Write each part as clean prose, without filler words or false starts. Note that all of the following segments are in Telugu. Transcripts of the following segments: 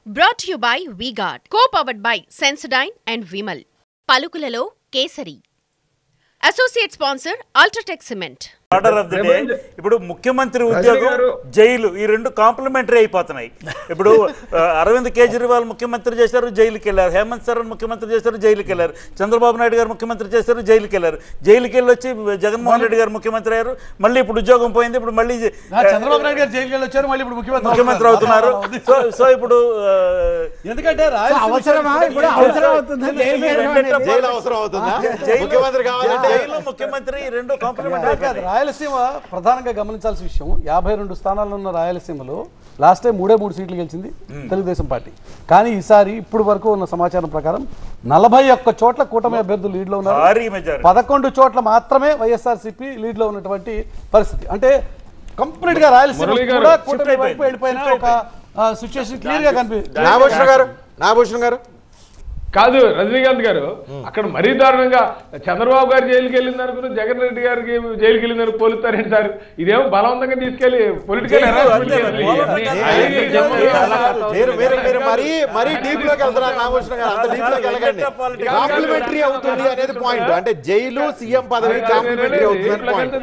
Brought to you by V-Guard, co-powered by Sensodyne and Vimal. Palukulalo Kesari. Associate sponsor Ultratech Cement. Order of the day ఇప్పుడు ముఖ్యమంత్రి ఉద్యోగం జైలు ఈ రెండు కాంప్లిమెంటరీ అయిపోతున్నాయి. ఇప్పుడు అరవింద్ కేజ్రీవాల్ ముఖ్యమంత్రి చేశారు, జైలుకి వెళ్ళారు. హేమంత్ సోరెన్ ముఖ్యమంత్రి చేశారు, జైలుకి వెళ్ళారు. చంద్రబాబు నాయుడు గారు ముఖ్యమంత్రి చేశారు, జైలుకి వెళ్ళారు. జైలుకి వెళ్ళి వచ్చి జగన్మోహన్ రెడ్డి గారు ముఖ్యమంత్రి అయ్యారు. మళ్ళీ ఇప్పుడు ఉద్యోగం పోయింది, ఇప్పుడు మళ్ళీ చంద్రబాబు నాయుడు గారు జైలుకి వెళ్ళి వచ్చారు, మళ్ళీ ఇప్పుడు ముఖ్యమంత్రి అవుతున్నారు. సో ఇప్పుడు ఎందుకంటే ముఖ్యమంత్రి రెండు కాంప్లిమెంటరీ. రాయలసీమ ప్రధానంగా గమనించాల్సిన విషయం, 52 స్థానాల్లో ఉన్న రాయలసీమలో లాస్ట్ టైం 3 సీట్లు గెలిచింది తెలుగుదేశం పార్టీ. కానీ ఈసారి ఇప్పుడు వరకు ఉన్న సమాచారం ప్రకారం 41 చోట్ల కూటమి అభ్యర్థులు లీడ్లో ఉన్నారు. 11 చోట్ల మాత్రమే వైఎస్ఆర్సీపీ లీడ్లో ఉన్నటువంటి పరిస్థితి. అంటే కంప్లీట్ గా రాయలసీమ కూడా కూటమి వైపు వెళ్ళిపోయిన ఒక సిచ్యువేషన్ క్లియర్ గా కనిపిస్తుంది. నాగభూషణ్ గారు కాదు, రజనీకాంత్ గారు అక్కడ మరీ దారుణంగా చంద్రబాబు గారు జైలుకి వెళ్ళింది అనుకుని జగన్ రెడ్డి గారికి జైలుకి వెళ్ళిందని పోలుతారండి సార్. ఇదేమో బలవంతంగా తీసుకెళ్లి పొలిటికల్ మరీ డీప్ లోకి వెళ్తున్నారు నాగభూషణ్ గారు. అంత డీప్ లోకి వెళ్ళకండి. కాంప్లిమెంటరీ అవుతుంది అనేది పాయింట్. అంటే జైలు సీఎం పదవి కాంప్లిమెంటరీ అవుతుంది పాయింట్.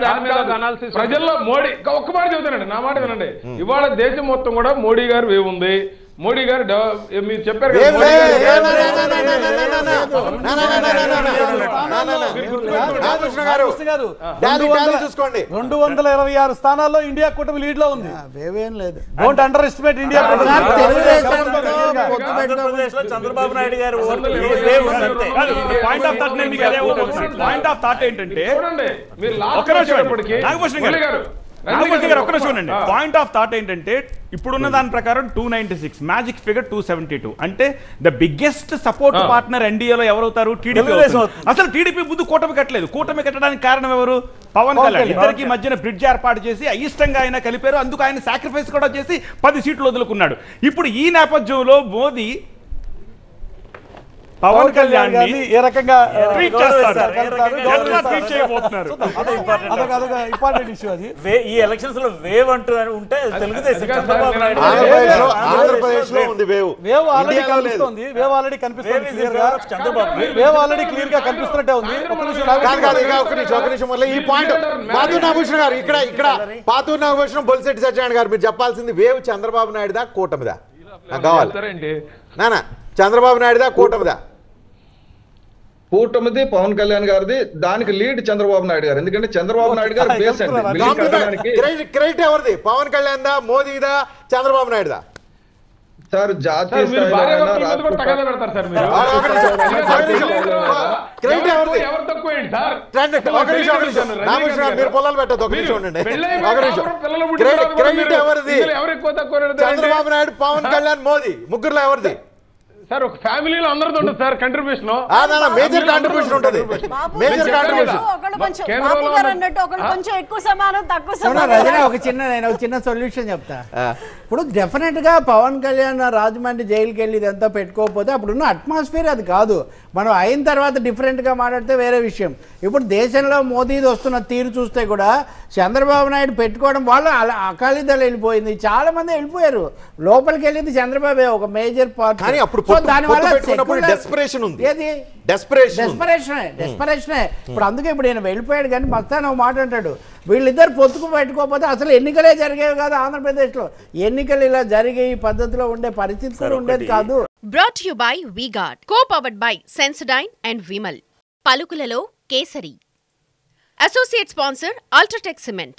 ప్రజల్లో మోడీ ఒక్క మాట చెబుతానండి, నా మాట వినండి. ఇవాళ దేశం మొత్తం కూడా మోడీ గారు వేవ్ ఉంది. మోడీ గారు మీరు చెప్పారు 226 స్థానాల్లో ఇండియా కూటమి లీడ్ లో ఉంది. Don't under estimate India. Chandrababu Naidu గారు పాయింట్ ఆఫ్ థాట్ ఏంటంటే పాయింట్ ఆఫ్ థాట్ ఏంటంటే ఇప్పుడున్న దాని ప్రకారం 296, మ్యాజిక్ ఫిగర్ 272. అంటే ద బిగ్గెస్ట్ సపోర్ట్ పార్ట్నర్ ఎన్డీఏలో ఎవరవుతారు? టీడీపీ. అసలు టీడీపీ ముందు కూటమి కట్టలేదు. కూటమి కట్టడానికి కారణం ఎవరు? పవన్ కళ్యాణ్. ఇద్దరికి మధ్యన బ్రిడ్జ్ ఏర్పాటు చేసి అయిష్టంగా ఆయన కలిపారు. అందుకు ఆయన సాక్రిఫైస్ కూడా చేసి 10 సీట్లు వదులుకున్నాడు. ఇప్పుడు ఈ నేపథ్యంలో మోదీ పవన్ కళ్యాణ్ ఏ రకంగా ట్రీట్ చేస్తారు? ఇంపార్టెంట్ ఇష్యూ అది. ఈ ఎలక్షన్స్ లో వేవ్ అంటూ ఉంటే తెలుగుదేశం ఆంధ్రప్రదేశ్ లో ఉంది వేవ్. వేవ్ ఆల్రెడీ కనిపిస్తుంది. వేవ్ ఆల్రెడీ కనిపిస్తుంది. వేవ్ ఆల్రెడీ క్లియర్ గా కనిపిస్తున్నట్టే ఉంది. ఒక నిమిషం మళ్ళీ ఈ పాయింట్ పాతూరు నాగభూషణ్ గారు ఇక్కడ పాతూరు నాగభూషణ్ బొలిశెట్టి సత్యనారాయణ గారు మీరు చెప్పాల్సింది వేవ్ చంద్రబాబు నాయుడుదా కూటమిదా? నాకు కావాలి నానా. చంద్రబాబు నాయుడుదా కూటమిదా? కూటమిది పవన్ కళ్యాణ్ గారిది. దానికి లీడ్ చంద్రబాబు నాయుడు గారు. ఎందుకంటే చంద్రబాబు నాయుడు గారు బేస్ క్రెడిట్ ఎవరిది? పవన్ కళ్యాణ్ దా, మోదీదా, చంద్రబాబు నాయుడుదా? సార్ జాతీయ మీరు పొలాలు పెట్టదు. ఒక నిమిషం ఉండండి. క్రెడిట్ ఎవరిది? చంద్రబాబు నాయుడు, పవన్ కళ్యాణ్, మోదీ ముగ్గురులో ఎవరిది? సార్ ఒక ఫ్యామిలీలో అందరితో ఉంటుంది సార్ కంట్రిబ్యూషన్. మేజర్ కాంట్రిబ్యూషన్ ఉంటుంది. Major contribution. ఒక చిన్న సొల్యూషన్ చెప్తా. ఇప్పుడు డెఫినెట్ గా పవన్ కళ్యాణ్ రాజమండ్రి జైలుకి వెళ్ళి ఇదంతా పెట్టుకోకపోతే అప్పుడున్న అట్మాస్ఫియర్ అది కాదు. మనం అయిన తర్వాత డిఫరెంట్ గా మాట్లాడితే వేరే విషయం. ఇప్పుడు దేశంలో మోదీది వస్తున్న తీరు చూస్తే కూడా చంద్రబాబు నాయుడు పెట్టుకోవడం వల్ల అకాలీదళ వెళ్ళిపోయింది. చాలా మంది వెళ్ళిపోయారు. లోపలికి వెళ్ళింది చంద్రబాబు ఒక మేజర్ పార్టీ. డెస్పరేషనే. ఇప్పుడు అందుకే ఇప్పుడు ఆయన వెళ్ళిపోయాడు. కానీ మస్తాన్ ఒక మాట అంటాడు, వీళ్ళిద్దరు పొత్తుకు పెట్టుకోకపోతే అసలు ఎన్నికలే జరిగేవి కాదు ఆంధ్రప్రదేశ్ లో. ఎన్నికలు ఇలా జరిగే ఈ పద్ధతిలో ఉండే పరిస్థితి కూడా ఉండేది కాదు. Brought to you by V-Guard, co-powered by Sensodyne and Vimal. Palukulalo Kesari. Associate sponsor Ultratech Cement.